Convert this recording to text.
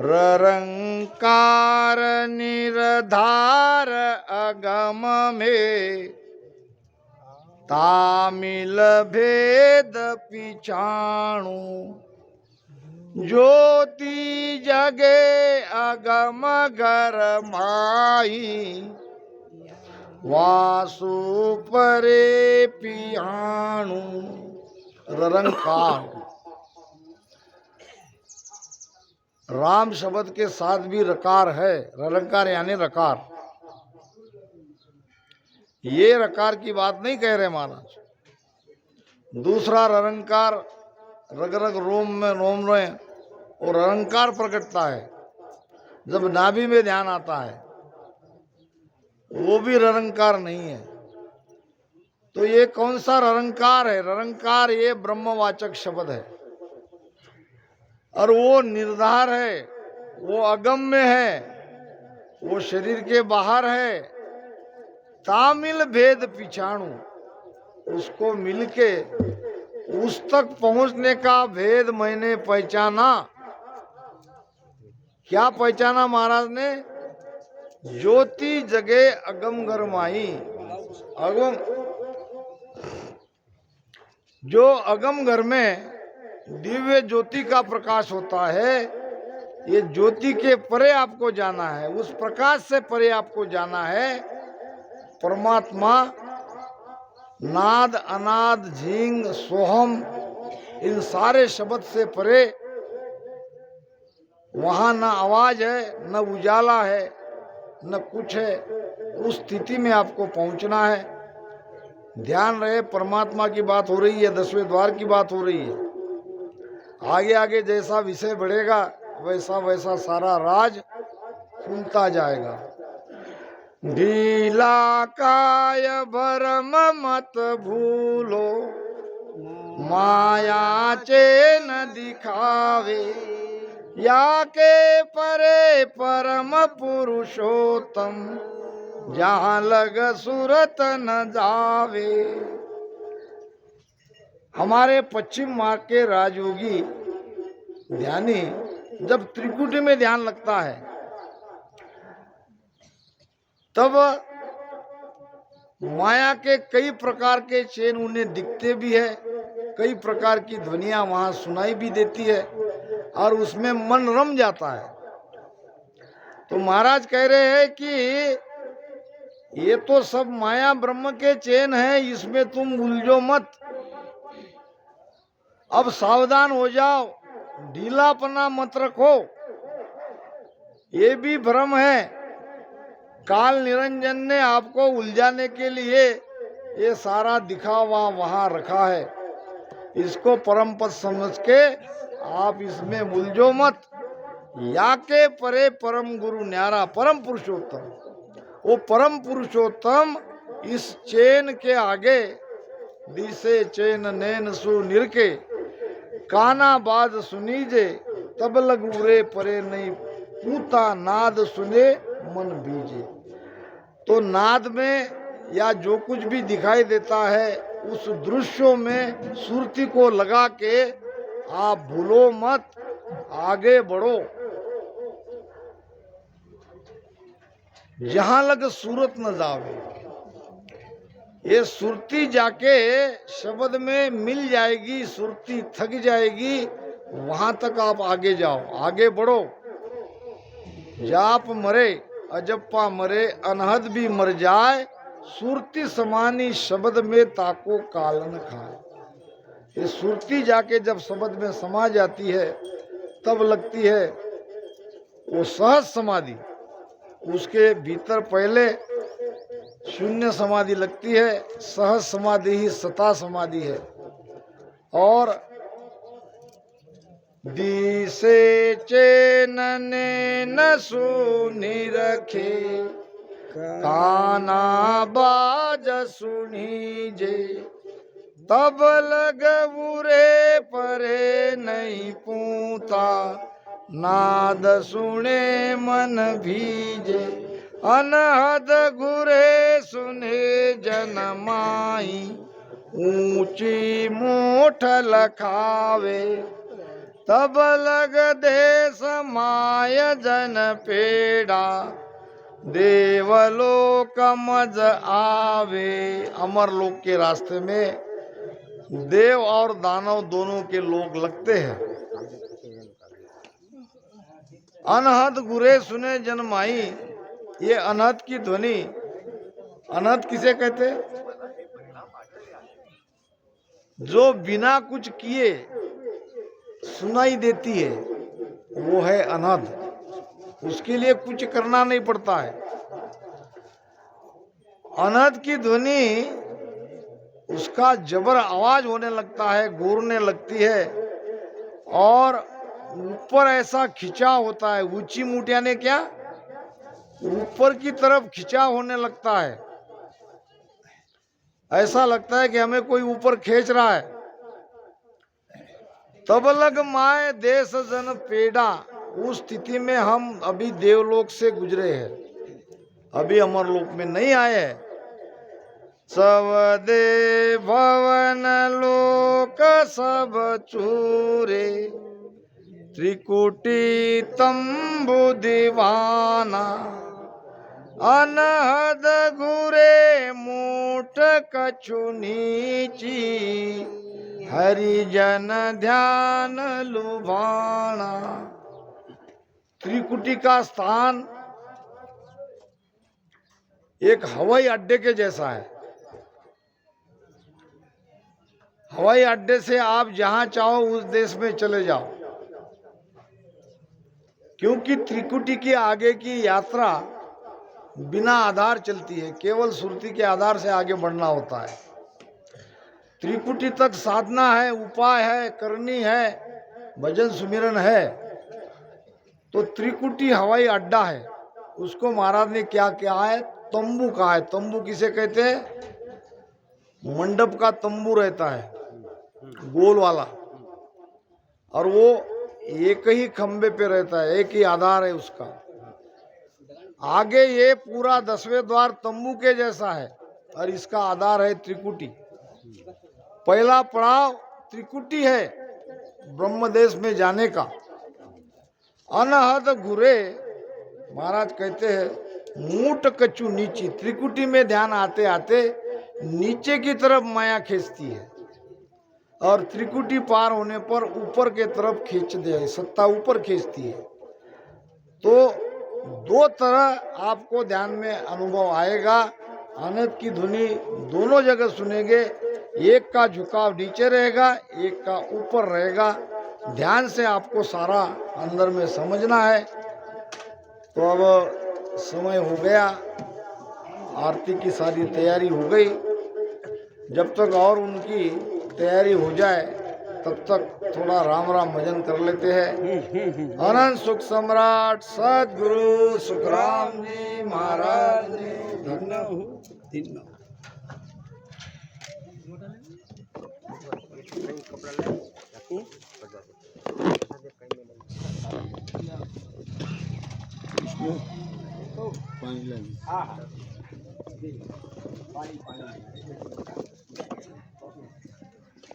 ररंकार निरधार अगम में तामिल भेद पिछाणु ज्योति जगे अगम घर माई वासु परे पियाणु। ररंकार राम शब्द के साथ भी रकार है। ररंकार यानी रकार। ये रकार की बात नहीं कह रहे महाराज। दूसरा ररंकार रग रग रोम में और ररंकार प्रकटता है जब नाभि में ध्यान आता है, वो भी ररंकार नहीं है। तो ये कौन सा ररंकार है? ररंकार ये ब्रह्मवाचक शब्द है और वो निर्धार है, वो अगम्य है, वो शरीर के बाहर है। तामिल भेद पिछाणु, उसको मिलके उस तक पहुंचने का भेद मैंने पहचाना। क्या पहचाना महाराज ने? ज्योति जगे अगम गरमाई। अगम, जो अगम घर में दिव्य ज्योति का प्रकाश होता है, ये ज्योति के परे आपको जाना है, उस प्रकाश से परे आपको जाना है। परमात्मा नाद अनाद झींग सोहम इन सारे शब्द से परे, वहां न आवाज है, न उजाला है, न कुछ है। उस स्थिति में आपको पहुंचना है। ध्यान रहे, परमात्मा की बात हो रही है, 10वें द्वार की बात हो रही है। आगे आगे जैसा विषय बढ़ेगा वैसा वैसा सारा राज खुलता जाएगा। ढीला काय भरम मत भूलो, माया चेन दिखावे, या के परे परम पुरुषोत्तम, जहाँ लग सूरत न जावे। हमारे पश्चिम मार्ग के राजयोगी ध्यानी जब त्रिकुटी में ध्यान लगता है, तब माया के कई प्रकार के चेन उन्हें दिखते भी है, कई प्रकार की ध्वनियां वहां सुनाई भी देती है और उसमें मन रम जाता है। तो महाराज कह रहे हैं कि ये तो सब माया ब्रह्म के चेन है, इसमें तुम उलझो मत। अब सावधान हो जाओ, ढीलापना मत रखो। ये भी भ्रम है। काल निरंजन ने आपको उलझाने के लिए ये सारा दिखावा वहां रखा है। इसको परम पद समझ के आप इसमें उलझो मत। या के परे परम गुरु न्यारा, परम पुरुषोत्तम, वो परम पुरुषोत्तम इस चेन के आगे, दिसे चेन नैन सु निरके, काना बाद सुनीजे, तब लगूरे परे नहीं पूता, नाद सुने मन बीजे। तो नाद में या जो कुछ भी दिखाई देता है, उस दृश्यों में सुरती को लगा के आप भूलो मत, आगे बढ़ो। जहां लग सूरत न जावे, ये सुरती जाके शब्द में मिल जाएगी, सुरती थक जाएगी, वहां तक आप आगे जाओ, आगे बढ़ो। जाप मरे अजप्पा मरे, अनहद भी मर जाए, सुरती समानी शब्द में ताको कालन खाए। ये सुरती जाके जब शब्द में समा जाती है, तब लगती है वो सहज समाधि। उसके भीतर पहले शून्य समाधि लगती है, सहज समाधि ही सता समाधि है। और दिसे चेनने न सुनी रखे, काना बाज सुनी जे, तब लग बुरे परे नहीं पूता, नाद सुने मन भीजे, अनहद गुरे सुने जनमाई, ऊंची मूठ लखावे, तब लग देश माय जन पेड़ा, देवलोक मज आवे। अमरलोक के रास्ते में देव और दानव दोनों के लोग लगते हैं। अनहद गुरे सुने जनमाई, ये अनहद की ध्वनि, अनहद किसे कहते? जो बिना कुछ किए सुनाई देती है वो है अनहद, उसके लिए कुछ करना नहीं पड़ता है। अनहद की ध्वनि, उसका जबर आवाज होने लगता है, गूंजने लगती है और ऊपर ऐसा खिंचाव होता है, ऊंची मूठ यानी क्या, ऊपर की तरफ खिंचाव होने लगता है। ऐसा लगता है कि हमें कोई ऊपर खींच रहा है। तब लग माए देश जन पेड़ा, उस स्थिति में हम अभी देवलोक से गुजरे हैं, अभी अमरलोक में नहीं आए हैं। सब दे भवन लोक सब चूरे, त्रिकुटी तंबु दीवाना, अनहद घुरे मूठ कछु नीची, हरिजन ध्यान लुभाना। त्रिकुटी का स्थान एक हवाई अड्डे के जैसा है। हवाई अड्डे से आप जहां चाहो उस देश में चले जाओ, क्योंकि त्रिकुटी के आगे की यात्रा बिना आधार चलती है, केवल सुरती के आधार से आगे बढ़ना होता है। त्रिकुटी तक साधना है, उपाय है, करनी है, भजन सुमिरन है। तो त्रिकुटी हवाई अड्डा है, उसको महाराज ने क्या किया है, तंबू कहा है। तंबू किसे कहते हैं? मंडप का तंबू रहता है गोल वाला, और वो एक ही खंबे पे रहता है, एक ही आधार है उसका। आगे ये पूरा 10वें द्वार तंबू के जैसा है और इसका आधार है त्रिकुटी। पहला पड़ाव त्रिकुटी है ब्रह्मदेश में जाने का। अनहद घुरे, महाराज कहते हैं मूठ कछु नीची, त्रिकुटी में ध्यान आते आते नीचे की तरफ माया खींचती है और त्रिकुटी पार होने पर ऊपर के तरफ खींच दे, सत्ता ऊपर खींचती है। तो दो तरह आपको ध्यान में अनुभव आएगा। अनहद की ध्वनि दोनों जगह सुनेंगे, एक का झुकाव नीचे रहेगा, एक का ऊपर रहेगा। ध्यान से आपको सारा अंदर में समझना है। तो अब समय हो गया, आरती की सारी तैयारी हो गई। जब तक और उनकी तैयारी हो जाए तब तक थोड़ा राम राम भजन कर लेते हैं। अनंत सुख सम्राट सदगुरु सुखराम जी महाराज जी धन्य हो। पानी